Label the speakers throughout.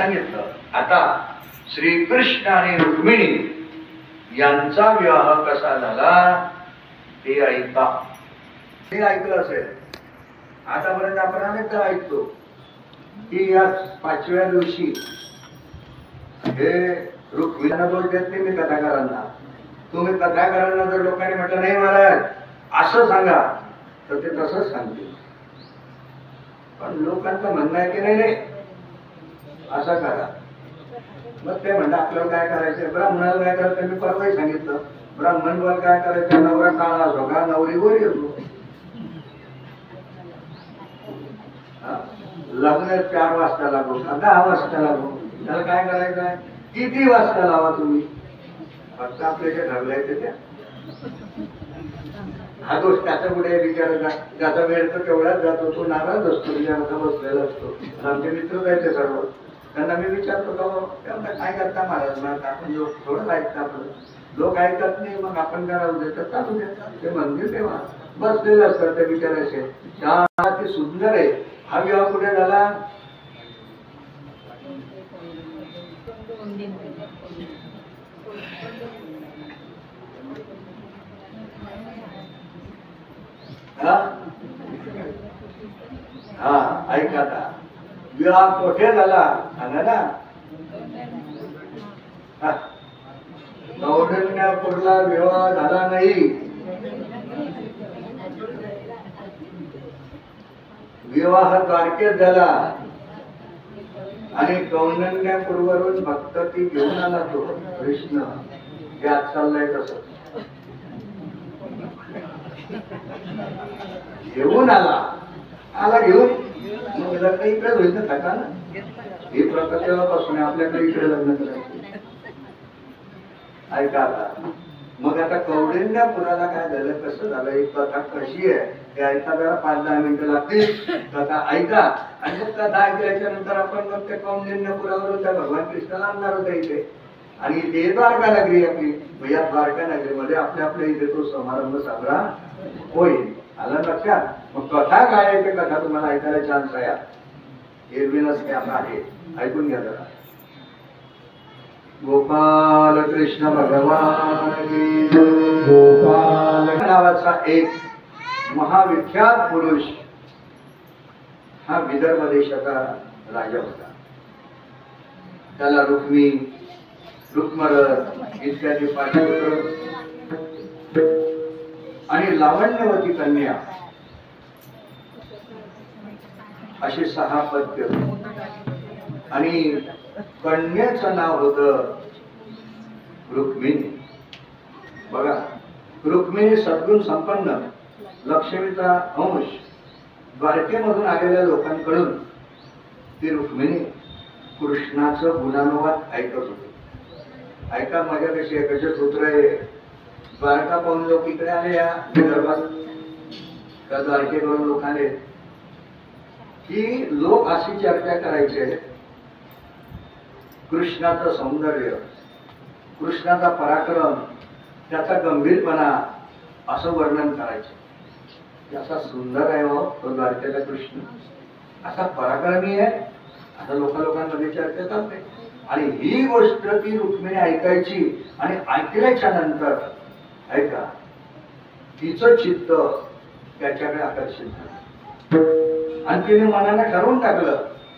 Speaker 1: सांगितलं. आता श्रीकृष्ण आणि रुक्मिणी यांचा विवाह कसा झाला ते ऐका. हे ऐकलं असेल आतापर्यंत आपण अनेकदा ऐकतो की या 5व्या दिवशी हे रुक्मिणीला दोष देत नाही मी कथाकारांना. तुम्ही कथाकारांना जर लोकांनी म्हटलं नाही महाराज असं सांगा तर ते तसंच सांगतील. पण लोकांचं म्हणणं आहे की नाही नाही असं करा. मग ते म्हणलं आपल्याला काय करायचं, ब्राह्मणाला काय करायचं. मी परवाही सांगितलं ब्राह्मण बोल काय करायचं, नवरा काळा असो का नवरी गोरी असो. लग्न 4 वाजता लागू का 10 वाजता लागू, त्याला काय करायचं आहे. किती वाजता लावा तुम्ही, फक्त आपले जे ठरलंय ते त्या. हा दोष त्याचा पुढे विचारायचा. ज्याचा वेळ तर तेवढाच जातो तो नाराज असतो, विचाराचा बसलेला असतो. आमचे मित्र जायचे सर्व, त्यांना मी विचारतो का काय करता महाराज. मग आपण लोक थोडं ऐकता, आपण लोक ऐकत नाही मग आपण करावं देतात चालू देतात. ते मंदिर तेव्हा बसलेले असतात ते विचारायचे. ते सुंदर आहे. हा विवाह कुठे झाला. हा ऐका आता विवाह कुठे झाला सांगा ना. कौंडिण्यापूरला विवाह झाला नाही. विवाह द्वारकेत झाला आणि कौंडिण्यापूरवरून भक्त ती घेऊन आला तो कृष्ण. हे आज चाललंय तसं घेऊन आला घेऊन. मग लग्न इकडे होईल ना काका ना. ही प्रथा तेव्हापासून आपल्याकडे इकडे लग्न करायचं. ऐका आता मग आता कौंडिण्यापुराला काय झालं कसं झालं ही कथा कशी आहे हे ऐका. जरा 5-10 मिनिटं लागतील कथा ऐका. आणि मग कथा ऐकल्याच्या नंतर आपण मग त्या कौंडिण्यापुरावरून त्या भगवान कृष्णाला आणणार होता इथे. आणि इथे द्वारका नगरी आपली. या द्वारका नगरीमध्ये आपल्या आपल्या इथे तो समारंभ साजरा होईल. आलं लक्षात. मग कथा काय आहे ते कथा तुम्हाला ऐकायला चान्स आहे. एरविनच कॅप आहे, ऐकून घ्या जरा. गोपाल कृष्ण भगवान गोपाल नावाचा एक महाविख्यात पुरुष हा विदर्भ देशाचा राजा होता. त्याला रुक्मी रुक्मरथ इत्यादी 5 पुत्र आणि लावण्यवती कन्या असे 6 पत्य. आणि कन्याचं नाव होतं रुक्मिणी. बघा रुक्मिणी सद्गुण संपन्न लक्ष्मीचा अंश. द्वारकेमधून आलेल्या लोकांकडून ती रुक्मिणी कृष्णाचं गुणानुवाद ऐकत होती. ऐका मजा कशी आहे, कसे सूत्र आहे. द्वारका पाहून लोक इकडे आले या विदर्भात. त्या द्वारकेकडून लोक आले की लोक अशी चर्चा करायचे कृष्णाचं सौंदर्य, कृष्णाचा पराक्रम, त्याचा गंभीरपणा असं वर्णन करायचे. असा सुंदर आहे हो तो द्वारकेचा कृष्ण, असा पराक्रमी आहे असं लोकांमध्ये चर्चा चालते. आणि ही गोष्ट ती रुक्मिणी ऐकायची. आणि ऐकल्याच्या नंतर ऐका तिचं चित्त त्याच्याकडे आकर्षित झालं. आणि तिने मनाने ठरवून टाकलं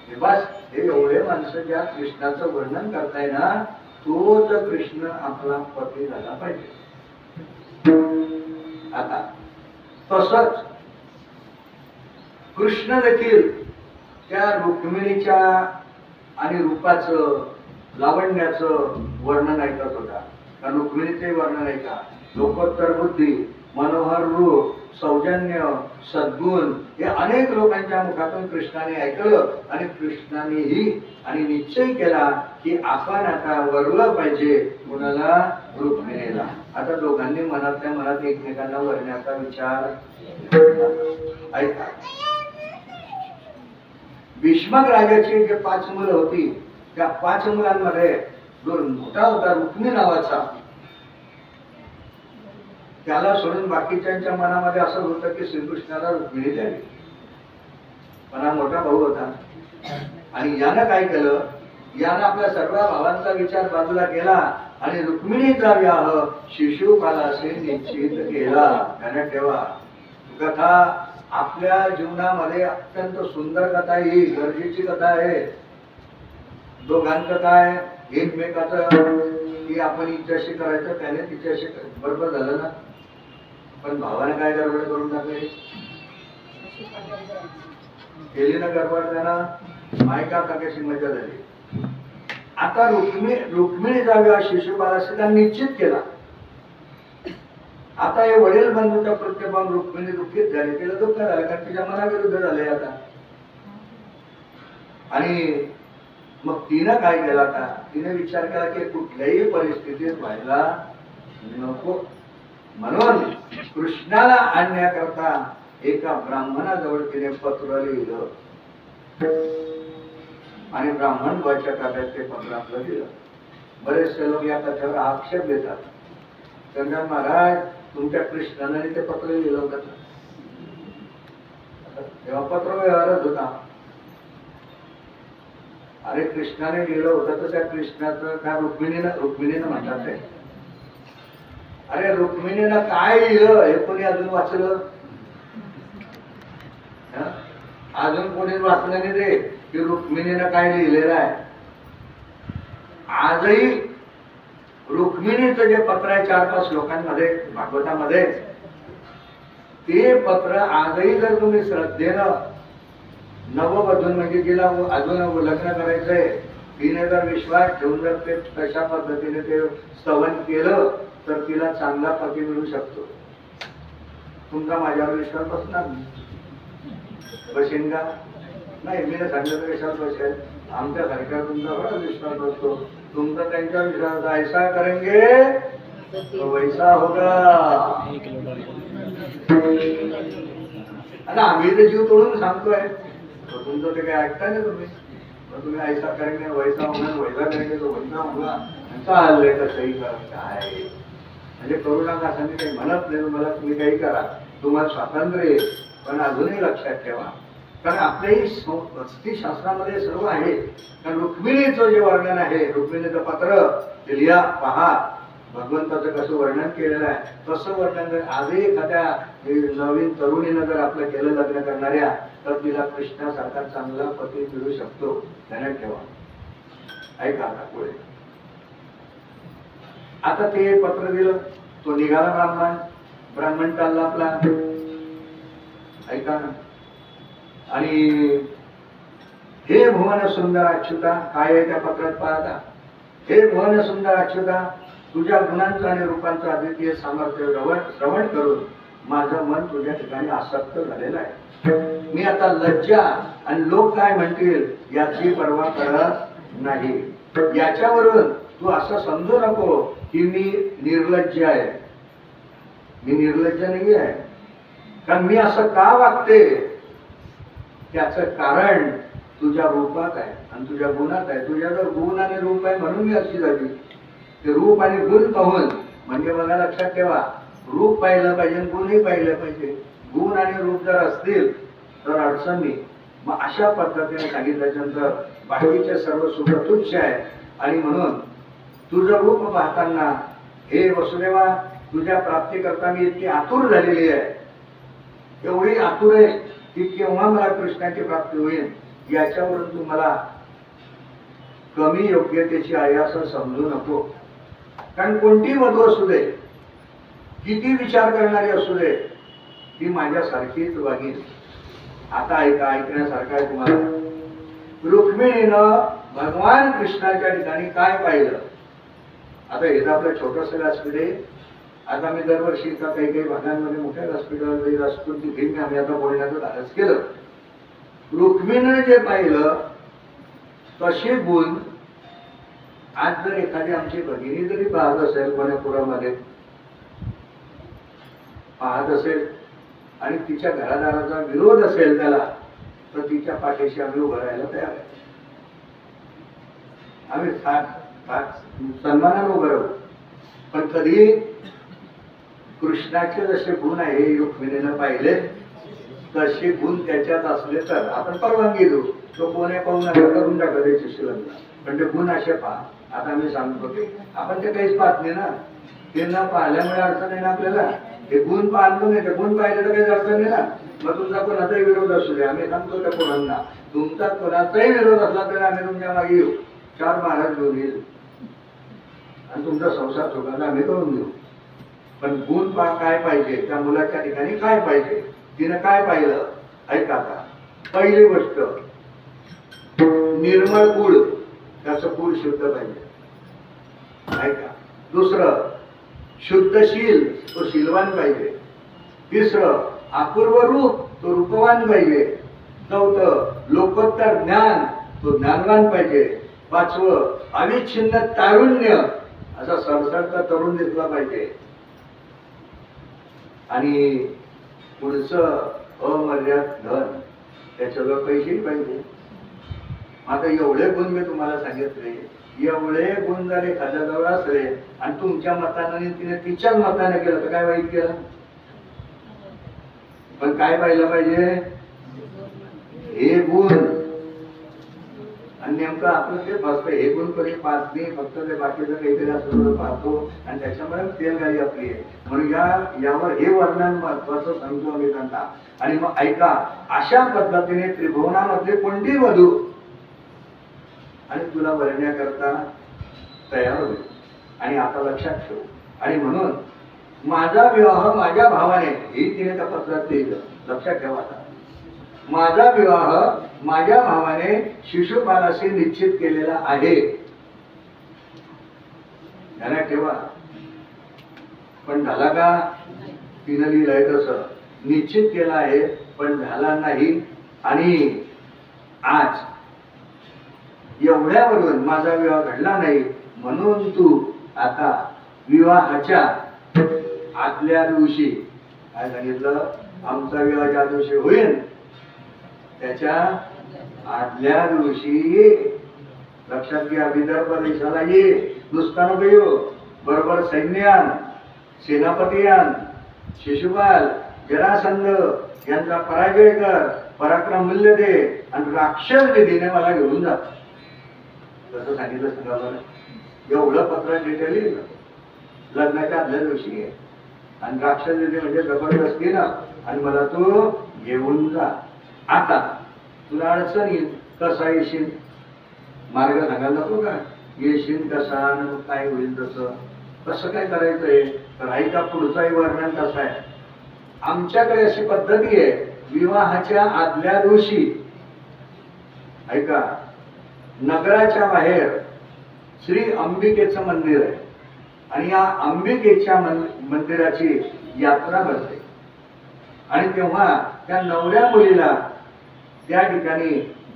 Speaker 1: की बस हे एवढे माणसं ज्या कृष्णाचं वर्णन करताय ना तोच कृष्ण आपला पती झाला पाहिजे. आता तसंच कृष्ण देखील त्या रुक्मिणीच्या आणि रूपाचं लावण्याचं वर्णन ऐकत होता. कारण रुक्मिणीचे वर्णन ऐका. लोकोत्तर बुद्धी, मनोहर रूप, सौजन्य, सद्गुण हे अनेक लोकांच्या मुखातून कृष्णाने ऐकलं. आणि कृष्णानेही आणि निश्चय केला की आपण आता वरलं पाहिजे कुणाला, रुक्मिणीला. आता दोघांनी मनातल्या मनात एकमेकांना वरण्याचा विचार ऐका. भीष्मक राजाची जे 5 मुलं होती त्या 5 मुलांमध्ये जो मोठा होता रुक्मी नावाचा, त्याला सोडून बाकीच्यांच्या मनामध्ये असं होतं की श्रीकृष्णाला रुक्मिणी द्यावी. पण हा मोठा भाऊ होता. आणि यानं काय केलं यानं आपल्या सर्व भावांचा विचार बाजूला केला आणि रुक्मिणीचा विवाह शिशुपालाशी निश्चित केला. ध्यानात ठेवा, कथा आपल्या जीवनामध्ये अत्यंत सुंदर कथा, ही गरजेची कथा आहे. दोघांचं काय, एकमेकाचं की आपण हिच्याशी करायचं, त्याने तिच्याशी बरोबर झालं ना. पण भावाने काय गडबड करून टाकली, केली ना गडबड, त्यांना मायका कशी मजा झाली. आता रुक्मिणीचा विवाह शिशुपालाशी निश्चित केला. आता हे वडील बंधूचा प्रत्यय पाहून रुक्मिणी दुःखित झाली, तिला दुःख झालं कारण तिच्या मनाविरुद्ध झाले आता. आणि मग तिनं काय केलं, आता तिने विचार केला की कुठल्याही परिस्थितीत व्हायला नको, म्हणून कृष्णाला आणण्याकरता एका ब्राह्मणाजवळ तिने पत्र लिहिलं आणि ब्राह्मण वाच्या काव्यात ते पत्र आपलं दिलं. बरेचसे लोक या कथेवर आक्षेप देतात, चंद्र महाराज तुमच्या कृष्णाने ते पत्र लिहिलं होतं, तेव्हा पत्र व्यवहारच होता. अरे कृष्णाने लिहिलं होतं तर त्या कृष्णाचं काय रुक्मिणीनं म्हणतात ते. अरे रुक्मिणीनं काय लिहिलं हे कोणी अजून वाचलं, अजून कोणी वाचलं नाही ते की रुक्मिणीनं काय लिहिलेलं आहे. आजही रुक्मिणीचं जे पत्र आहे 4-5 श्लोकांमध्ये भागवतामध्ये, ते पत्र आजही जर तुम्ही श्रद्धेनं नववधून म्हणजे तिला अजून लग्न करायचंय, तिने जर विश्वास ठेवून जर ते तशा पद्धतीने ते स्तवन केलं तर तिला चांगला पती मिळू शकतो. तुमचा माझ्यावर विश्वास बसणार बसेन का? नाही, मी सांगितलं तर विश्वास बसेल. आमच्या सारख्या तुमचा बराच विश्वास बसतो. तुमचा त्यांच्या विश्वास ऐसा करेंगे तो वैसा होगा. आता आम्ही ते जीव तोडून सांगतोय, तुमचं ते काय ऐकता नाही तुम्ही. तुम्ही ऐसा करेंगे वैसा होणार, वैसा करेंगे तो वैसा होगा. चाललंय कसंही करा, काय म्हणजे करू नका असं मी काही म्हणत नाही तुम्हाला. तुम्ही काही करा, तुम्हाला स्वातंत्र्य आहे. पण अजूनही लक्षात ठेवा, कारण आपल्याही शास्त्रामध्ये सर्व आहे. कारण रुक्मिणीचं जे वर्णन आहे, रुक्मिणीचं पत्र ते लिहा, पहा, भगवंताचं कसं वर्णन केलेलं आहे. तसं वर्णन आजही एखाद्या नवीन तरुणीनं जर आपलं केलं लग्न करणाऱ्या, तर तिला कृष्णासारखा चांगला पती मिळू शकतो. ध्यानात ठेवा. ऐका आता पुढे. आता ते पत्र दिलं, तो निघाला ब्राह्मण चालला आपला. ऐका, आणि हे भुवन सुंदर अच्युता, काय आहे त्या पत्रात पाहता. हे भुवन सुंदर अच्युता, तुझ्या गुणांचं आणि रूपांचं अद्वितीय सामर्थ्य श्रवण करून माझं मन तुझ्या ठिकाणी आसक्त झालेलं आहे. मी आता लज्जा आणि लोक काय म्हणतील याची पर्वा करत नाही. याच्यावरून तू असं समजू नको की मी निर्लज्ज आहे. मी निर्लज्ज नाही आहे. कारण मी असं का वागते त्याचं कारण तुझ्या रूपात आहे आणि तुझ्या गुणात आहे. तुझ्याजवळ गुण आणि रूप आहे म्हणून मी अशी झाली. ते रूप आणि गुण पाहून, म्हणजे बघा लक्षात ठेवा, रूप पाहिलं पाहिजे, गुणही पाहिलं पाहिजे. गुण आणि रूप जर असतील तर अडचण नाही. मग अशा पद्धतीने सांगितल्यानंतर बाकीचे सर्व सुख तुच्छ आहे. आणि म्हणून तुझं रूप पाहताना हे वसुदेवा, तुझ्या प्राप्तीकरता मी इतकी आतुर झालेली आहे, एवढी आतुर आहे की केव्हा मला कृष्णाची प्राप्ती होईल. याच्यावरून तू मला कमी योग्यतेची आहे असं समजू नको. कारण कोणती वधू असू दे, किती विचार करणारी असू दे, ती माझ्यासारखीच वागेल. आता ऐका, ऐकण्यासारखं आहे तुम्हाला. रुक्मिणीनं भगवान कृष्णाच्या ठिकाणी काय पाहिलं. आता हे आपलं छोटंसं व्यासपीठ आहे. आता मी दरवर्षी काही काही भागांमध्ये मोठ्या व्यासपीठावर व्यासपीठ घेऊन आम्ही आता बोलण्याचं धाडस केलं. रुक्मिणीने जे पाहिलं तसे गुण आज जर एखादी आमची भगिनी जरी पाहत असेल, वनपुरामध्ये पाहत असेल आणि तिच्या घरादाराचा विरोध असेल त्याला, तर तिच्या पाठीशी आम्ही उभं राहायला तयार आहे. आम्ही सन्मानाने उभं राहू. पण कधी कृष्णाचे जसे गुण आहे रुक्मिणीनं पाहिले तसे गुण त्याच्यात असले तर आपण परवानगी देऊ. तो कोणी पाहू नका, करून टाका त्याच्याशी लग्न. पण ते गुण असे पहा. आता मी सांगतो की आपण ते काहीच पाहत नाही ना, ते न पाहिल्यामुळे अडचण आहे ना आपल्याला. ते गुण पाहतो नाही, ते गुण पाहिजे तर काही अडचण नाही ना. मग तुमचा कोणाचाही विरोध असू दे, आम्ही सांगतो त्या कोणांना, तुमचा कोणाचाही विरोध असला तरी आम्ही तुमच्या मागे येऊ, 4 महाराज घेऊन येईल आणि तुमचा संसार सुखाचा आम्ही करून देऊ. पण गुण काय पाहिजे, त्या मुलाच्या ठिकाणी काय पाहिजे, तिनं काय पाहिलं ऐका. आता पहिली गोष्ट, निर्मळ कुळ, त्याचं कुळ शुद्ध पाहिजे ऐका. दुसरं, शुद्धशील, तो शीलवान पाहिजे. तिसरं, अपूर्व रूप, तो रूपवान पाहिजे. चौथं, लोकोत्तर ज्ञान, तो ज्ञानवान पाहिजे. पाचवं, अविच्छिन्न तारुण्य, असा सडसडता तरुण दिसला पाहिजे. आणि पुढचं अमर्याद धन, त्याच्यावर पैसे पाहिजे. आता एवढे गुण मी तुम्हाला सांगितले, एवढे गुण जर एखाद्याजवळ असले आणि तुमच्या मताने तिने तिच्याच मताने केलं तर काय वाईट केलं. पण काय पाहिलं पाहिजे, हे गुण. आणि नेमकं आपलं ते फक्त हे गुण कधी पाहत नाही, फक्त ते बाकीचं काहीतरी असं पाहतो आणि त्याच्यामुळे तेलगाडी आपली आहे. म्हणून यावर हे वर्णन महत्वाचं सांगतो आम्ही त्यांना. आणि मग ऐका, अशा पद्धतीने त्रिभुवनामधले कोणती वधू आणि तुला वरण्याकरता तयार होईल. आणि आता लक्षात ठेव, आणि म्हणून माझा विवाह माझ्या भावाने, ही तिने त्या पत्रात लिहिलं, लक्षात ठेवा. माझा विवाह माझ्या भावाने शिशुपालाशी निश्चित केलेला आहे, ध्यानात ठेवा. पण झाला का, तिनं लिहिलंय तसं निश्चित केला आहे, पण झाला नाही. आणि आज एवढ्यावरून माझा विवाह घडला नाही, म्हणून तू आता विवाहाच्या आदल्या दिवशी काय सांगितलं, आमचा विवाह ज्या दिवशी होईल त्याच्या आदल्या दिवशी लक्षात घ्या, विदर्भ देशाला ये, नुसताना येऊ, बरोबर सैन्यान, सेनापतीयान, शिशुपाल, जरासंध यांचा पराजय कर, पराक्रम मूल्य दे आणि राक्षस विधीने मला घेऊन जा. कसं सांगितलं सांगा बरं. एवढं पत्र डिटेल लिहिलं, लग्नाच्या आदल्या दिवशी आहे. आणि राक्षस विधी म्हणजे जबरदस्ती ना, आणि मला तू घेऊन जा. आता तुला अडचण येईल, कसा येशील, मार्ग सांगायला नको का, येशील कसा, काय होईल तसं, कसं काय करायचंय. तर ऐका, पुढचाही वर्णन कसं आहे. आमच्याकडे अशी पद्धती आहे, विवाहाच्या आदल्या दिवशी ऐका, नगराच्या बाहेर श्री अंबिकेचं मंदिर आहे आणि या अंबिकेच्या मंदिराची यात्रा भरते. आणि तेव्हा त्या नवऱ्या मुलीला त्या ठिकाणी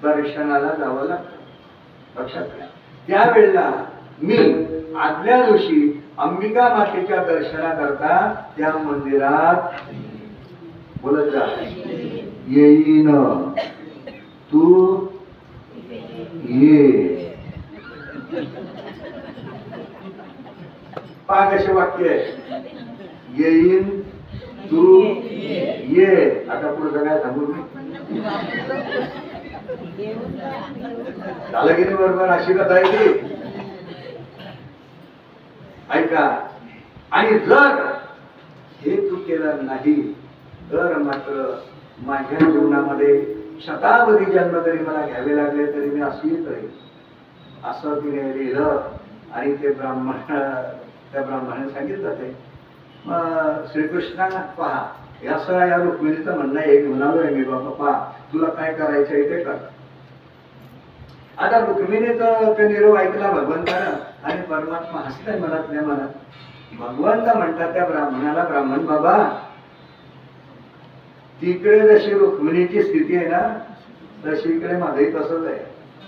Speaker 1: दर्शनाला जावं लागतं, लक्षात घ्या. त्यावेळेला मी आदल्या दिवशी अंबिका मातेच्या दर्शनाकरता त्या मंदिरात बोलत जा, येईन तू ये. पहा कसे वाक्य आहे, येईन तू ये. आता पुढे काय सांगू मी, झालं की नाही बरोबर, अशी कथा आहे ती ऐका. आणि जर हे तू केलं नाही तर मात्र माझ्या जीवनामध्ये शतावधी जन्म तरी मला घ्यावे लागले तरी मी अशीच राहील, असं तिने लिहिलं. आणि ते त्या ब्राह्मणाने सांगितलं ते. मग श्रीकृष्णाला पहा, असं या रुक्मिणीचं म्हणणं आहे, म्हणालोय मी बाबा पहा तुला काय करायचंय ते कर. आता रुक्मिणीचं ते निरोप ऐकला भगवंतानं आणि परमात्मा हसलाय मनातल्या मनात. भगवंत म्हणतात त्या ब्राह्मणाला, ब्राह्मण बाबा तिकडे जशी रुक्मिणीची स्थिती आहे ना, तशी इकडे माझंही तसंच आहे.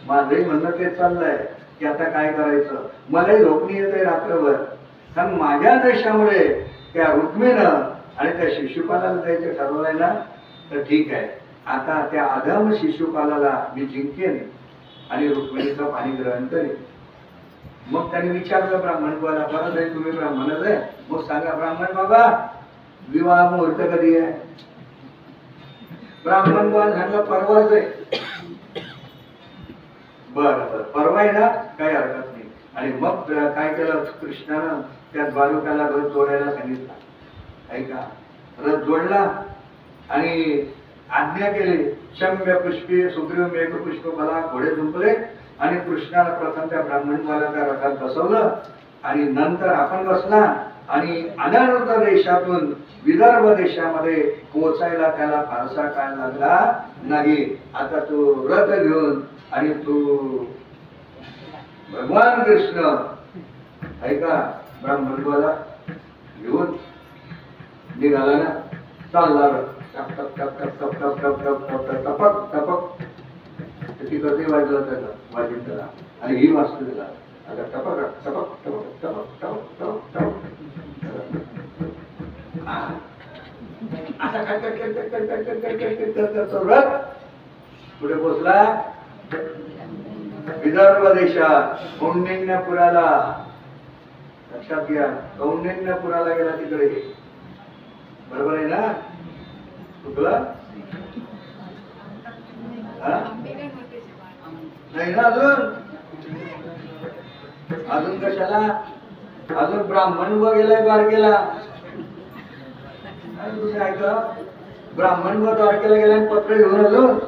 Speaker 1: माझंही म्हणणं तेच चाललंय की आता काय करायचं, मलाही झोपणी येते रात्रभर. कारण माझ्या देशामुळे त्या रुक्मिणीनं आणि त्या शिशुपालाला द्यायचं ठरवलंय ना, तर ठीक आहे, आता त्या अधम शिशुपालाला मी जिंकेन आणि रुक्मिणीचं पाणी ग्रहण करेन. मग त्याने विचारलं ब्राह्मण बाला, बरं जाईल तुम्ही ब्राह्मणच आहे, मग सांगा ब्राह्मण बाबा विवाह मुहूर्त कधी आहे. ब्राह्मण बाल सांगला परवाच आहे. बरं बरं, परवा आहे ना, काही हरकत नाही. आणि मग काय केलं कृष्णानं, त्या बालुकाला रथ जोडायला सांगितलं. ऐका, रथ जोडला आणि आज्ञा केली, शम्य पुष्पी सुग्रीव मेघ पुष्प मला घोडे झुंपले आणि कृष्णाला प्रथम त्या ब्राह्मणवाला त्या रथात बसवलं आणि नंतर आपण बसला आणि अनंत देशातून विदर्भ देशामध्ये पोहोचायला त्याला फारसा काळ लागला नाही. आता तू रथ घेऊन आणि तू भगवान कृष्ण ऐका ब्राह्मणवाला घेऊन निघाला ना, चालला टप टप टप टप टप टप टप टप टप टपक टपक. ती कधी वाजलं त्याला वाजून त्याला आणि ही वाजतो त्याला. आता टपक टपक टपक टपक टपक टपक टपक असा रथ पुढे पोचला विदर्भ देशात कौंडिण्यपुराला. लक्षात घ्या, कौंडिण्यपुराला गेला तिकडे. बरोबर आहे ना? चुकलं नाही ना? अजून कशाला? अजून ब्राह्मण व गेलाय द्वारकेला. तुम्ही ऐका, ब्राह्मण व द्वारकेला गेला पत्र घेऊन अजून,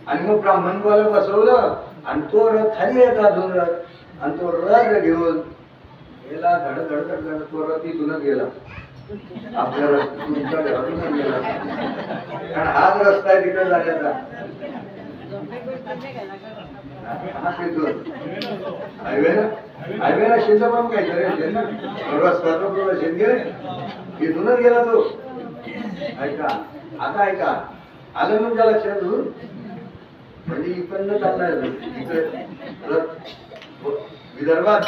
Speaker 1: आणि मग ब्राह्मण गोला बसवलं आणि तो रथ खाली येत अजून रथ, आणि तो रथ घेऊन गेला धड धड धड. तो रथ इथूनच गेला, आपल्या तुमच्या घरातूनच गेला, कारण हाच रस्ता आहे तिकडे जाण्याचा. हायवेला शेंद पण काहीतरी रस्ता शेंदे इथूनच गेला तो. ऐका, आता ऐका, आलं म्हणून त्या लक्षात घेऊन, म्हणजे इकडनं चालणार इकडे विदर्भात,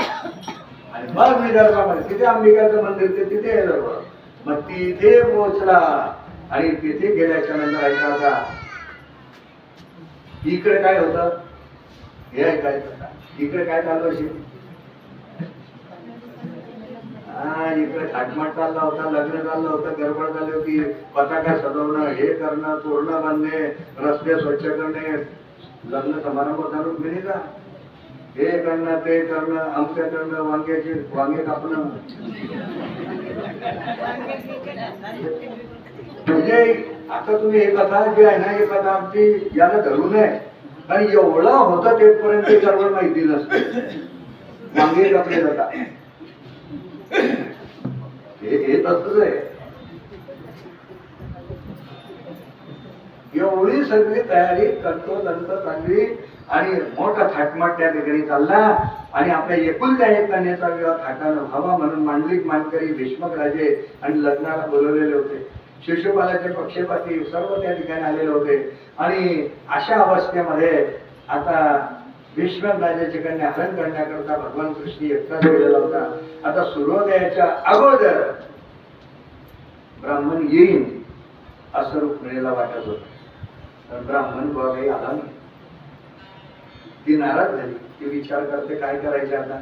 Speaker 1: आणि मग विदर्भामध्ये तिथे अंबिकाचं मंदिर ते तिथे आहे विदर्भ. मग तिथे पोहोचला आणि तिथे गेल्याच्या नंतर ऐका, आता इकडे काय होतं हे ऐकायचं. इकडे काय चालू असेल? इकडे थाटमाट चालला होता, लग्न चाललं होतं, गडबड झाली होती, पताका सजवणं, हे करणं, तोरणं बांधणे, रस्ते स्वच्छ करणे, लग्न समारंभ होता रुक्मिणीचा, हे करणं, ते करणं, आमच्या करणं, वांगे कापणं. म्हणजे आता तुम्ही एक कथा जी आहे ना, एक कथा आमची याला धरू नये, आणि एवढं होतं तेपर्यंत सर्व माहिती नसते. वांगे कापले जातात हे तसंच आहे. एवढी सगळी तयारी करतो नंतर चालली आणि मोठा थाटमाट त्या ठिकाणी चालला, आणि आपल्या एकुलत्या एक कन्याचा विवाह थाटानं व्हावा म्हणून मांडलिक मानकरी भीष्मक राजे आणि लग्नाला बोलवलेले होते. शिशुपालाचे पक्षपाती सर्व त्या ठिकाणी आलेले होते, आणि अशा अवस्थेमध्ये आता भीष्मक राजाची कन्या हरण करण्याकरता भगवान कृष्ण एकटाच गेलेला होता. आता सूर्योदयाच्या अगोदर ब्राह्मण येईन असं रुक्मिणीला वाटत होतं, तर ब्राह्मण काही आला नाही. ती नाराज झाली. ती विचार करते काय करायचे आता.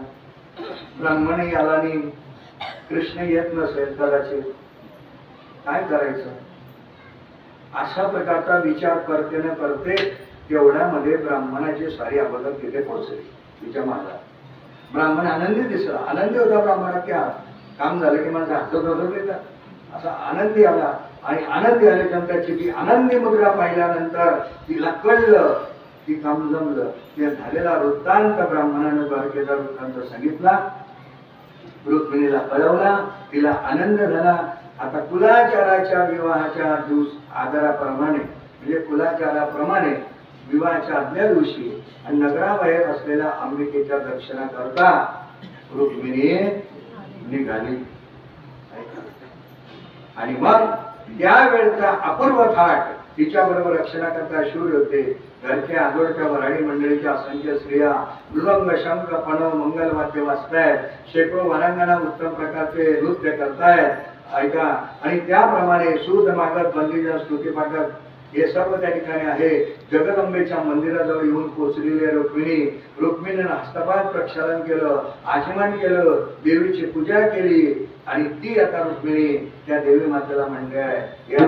Speaker 1: ब्राह्मणही आला नाही, कृष्ण येत नसेल, कदाचित काय करायचं. अशा प्रकारचा विचार करते न करते तेवढ्यामध्ये ब्राह्मणाची सारी अगोदर तिथे पोहोचली तिच्या माला. ब्राह्मण आनंदी दिसला, आनंदी होता ब्राह्मणा. क्या काम झालं की माझा हातच होत येतात, असा आनंदी आला. आणि आनंदी आल्यानंतर ती आनंदी मुद्रा पाहिल्यानंतर तिला कळलं की काम जमलं. ते झालेला वृत्तांत ब्राह्मणाने द्वारकेचा वृत्तांत सांगितला, रुक्मिणीला कळवला, तिला आनंद झाला. आता कुलाचाराच्या विवाहाच्या आदराप्रमाणे, म्हणजे कुलाचाराप्रमाणे विवाहाच्या आदल्या दिवशी आणि नगराबाहेर असलेल्या अंबिकेच्या दर्शनाकरता रुक्मिणी निघाली. आणि मग त्यावेळचा अपूर्व थाट तिच्या बरोबर रक्षणाकरता शूर होते. घरच्या आजोळच्या वऱ्हाडी मंडळीच्या असंख्य स्त्रिया मृदंग शंख पणव मंगलवाद्य वाजतायत, शेकडो वरांगणा उत्तम प्रकारचे नृत्य करतायत. ऐका, आणि त्याप्रमाणे सूद मागत, बंदीजन स्तुती पाठक हे सर्व त्या ठिकाणी आहे. जगदंबेच्या मंदिराजवळ येऊन पोचलेली रुक्मिणीने हस्तपाद प्रक्षालन केलं, आचमन केलं, देवीची पूजा केली. आणि ती आता रुक्मिणी त्या देवी मातेला म्हणते, या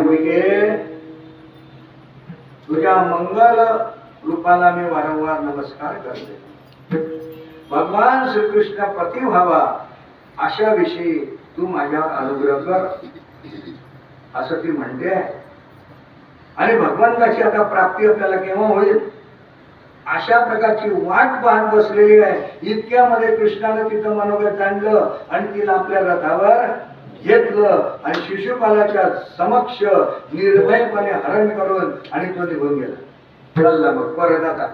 Speaker 1: तुझ्या मंगल रूपाला मी वारंवार नमस्कार करते. भगवान श्रीकृष्ण पती व्हावा अशा विषयी तू माझ्यावर अनुग्रह कर असं ती म्हणते. आणि भगवंताची आता प्राप्ती आपल्याला केव्हा होईल अशा प्रकारची वाट पाहत बसलेली आहे. इतक्यामध्ये कृष्णानं तिथं मनोगत आणलं आणि तिला आपल्या रथावर घेतलं आणि शिशुपालाच्या समक्ष निर्भयपणे हरण करून आणि तो निघून गेला. चालला मग परत आता